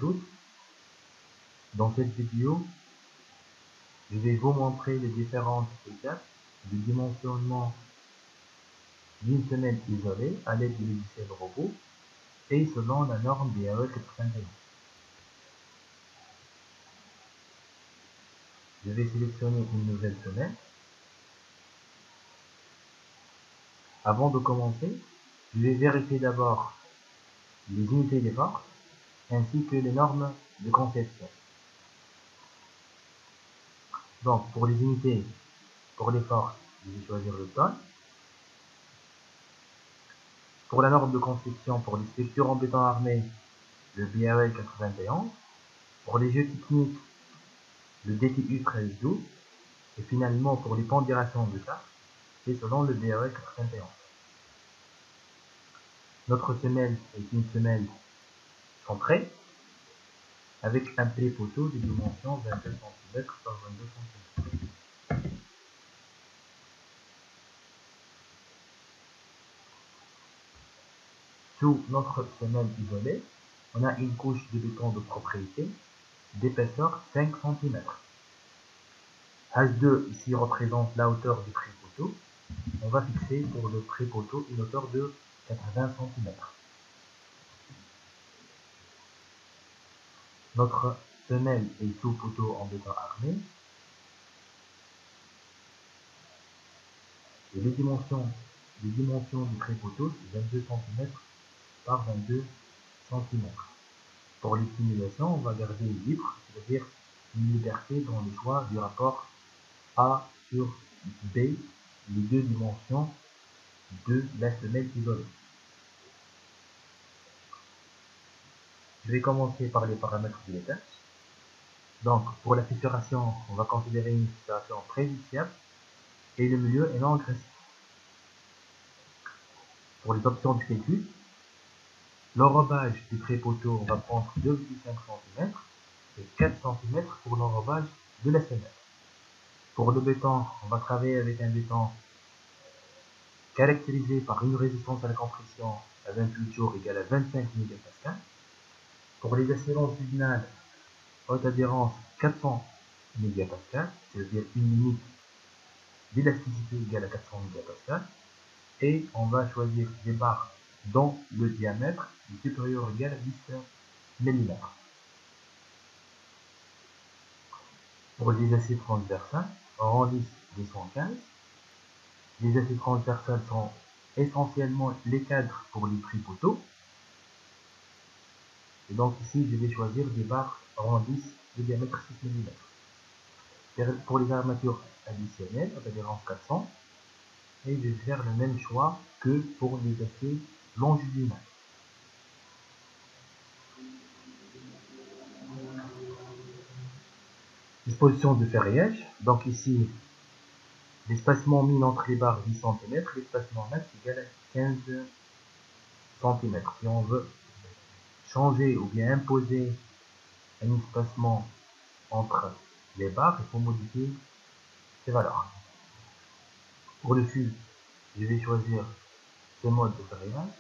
tous, dans cette vidéo, je vais vous montrer les différentes étapes du dimensionnement d'une semelle isolée à l'aide du logiciel robot et selon la norme BAE 81. Je vais sélectionner une nouvelle semelle. Avant de commencer, je vais vérifier d'abord les unités des forces ainsi que les normes de conception. Donc pour les unités, pour les forces, je vais choisir le tonne. Pour la norme de conception pour les structures en béton armé, le BAE 91. Pour les jeux techniques, le DTU 1312. Et finalement pour les pondérations de charge, c'est selon le BAE 91. Notre semelle est une semelle centrée avec un pré-poteau de dimension 22 cm par 22 cm. Sous notre semelle isolée, on a une couche de béton de propriété d'épaisseur 5 cm. H2 ici représente la hauteur du pré-poteau. On va fixer pour le pré-poteau une hauteur de 80 cm. Notre semelle est sous poteau en béton armé. Et les dimensions du pré-poteau, c'est 22 cm par 22 cm. Pour les simulations, on va garder libre, c'est-à-dire une liberté dans le choix du rapport A sur B, les deux dimensions de la semelle isolée. Je vais commencer par les paramètres de l'étage. Donc, pour la fissuration, on va considérer une fissuration préjudiciable et le milieu est non agressif. Pour les options du calcul, l'enrobage du pré-poteau, on va prendre 2,5 cm et 4 cm pour l'enrobage de la semelle. Pour le béton, on va travailler avec un béton caractérisé par une résistance à la compression à 28 jours égale à 25 MPa. Pour les assurances finales, haute adhérence 400 MPa, c'est-à-dire une limite d'élasticité égale à 400 MPa. Et on va choisir des barres dont le diamètre est supérieur ou égal à 10 mm. Pour les aciers transversales, rang lisse 215. Les aciers transversales sont essentiellement les cadres pour les pré-poteaux. Et donc ici, je vais choisir des barres rang 10 de diamètre 6 mm. Pour les armatures additionnelles, à adhérence 400, et je vais faire le même choix que pour les aciers longitudinaux. Disposition de ferraillage. Donc ici, l'espacement mis entre les barres 10 cm, l'espacement max égal à 15 cm. Si on veut changer ou bien imposer un espacement entre les barres, il faut modifier ces valeurs. Pour le fil, je vais choisir ce mode de ferraillage.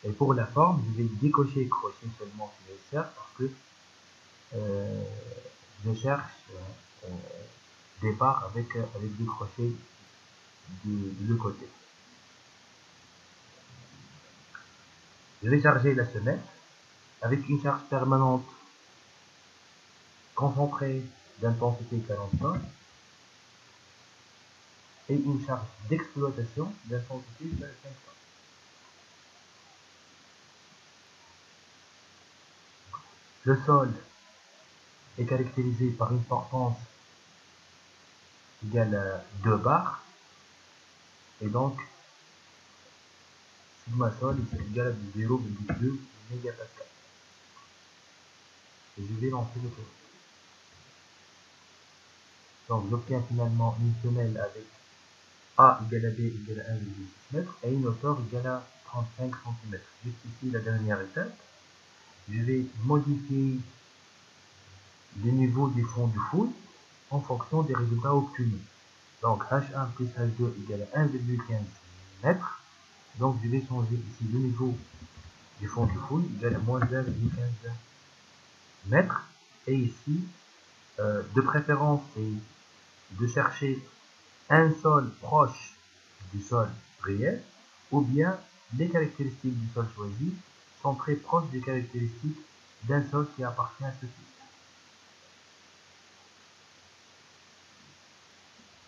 Et pour la forme, je vais décocher et crocher seulement si nécessaire parce que je cherche des barres avec des crochets de deux côtés. Je vais charger la semelle avec une charge permanente concentrée d'intensité 40 volts et une charge d'exploitation d'intensité de 5 volts. Le sol est caractérisé par une portance égale à 2 bars et donc sigma sol est égal à 0,2 mégapascal. Et je vais lancer le tour. Donc j'obtiens finalement une semelle avec A égale à B égale à 1,6 m et une hauteur égale à 35 cm. Juste ici la dernière étape. Je vais modifier le niveau du fond du fouille en fonction des résultats obtenus. Donc H1 plus H2 égale à 1,15 m. Donc je vais changer ici le niveau du fond du fouille égale à moins 1,15 mètres. Et ici, de préférence, c'est de chercher un sol proche du sol réel, ou bien les caractéristiques du sol choisi sont très proches des caractéristiques d'un sol qui appartient à ce type.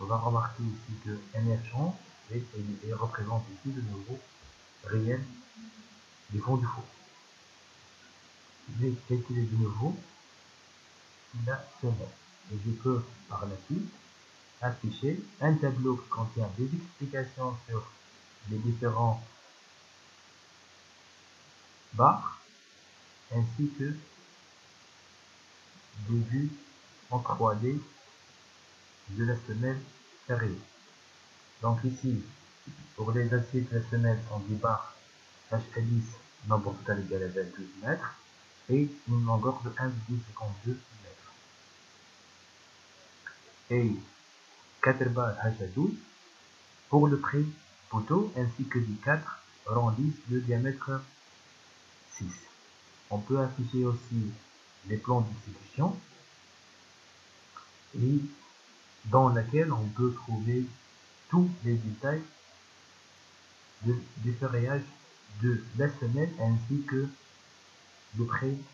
On va remarquer ici que NF change et représente ici le niveau réel du fond du four. Je vais calculer de nouveau la semelle. Et je peux par la suite afficher un tableau qui contient des explications sur les différents barres ainsi que des vues en 3D de la semelle carrée. Donc ici, pour les aciers de la semelle sont des barres HA10 nombre total égal à 22 mètres et une longueur de 1,52 mètres. Et 4 barres HA12 pour le pré-poteau ainsi que les 4 rondis de diamètre 6. On peut afficher aussi les plans d'exécution et dans laquelle on peut trouver tous les détails du ferrillage de la semelle ainsi que le pré-poteau.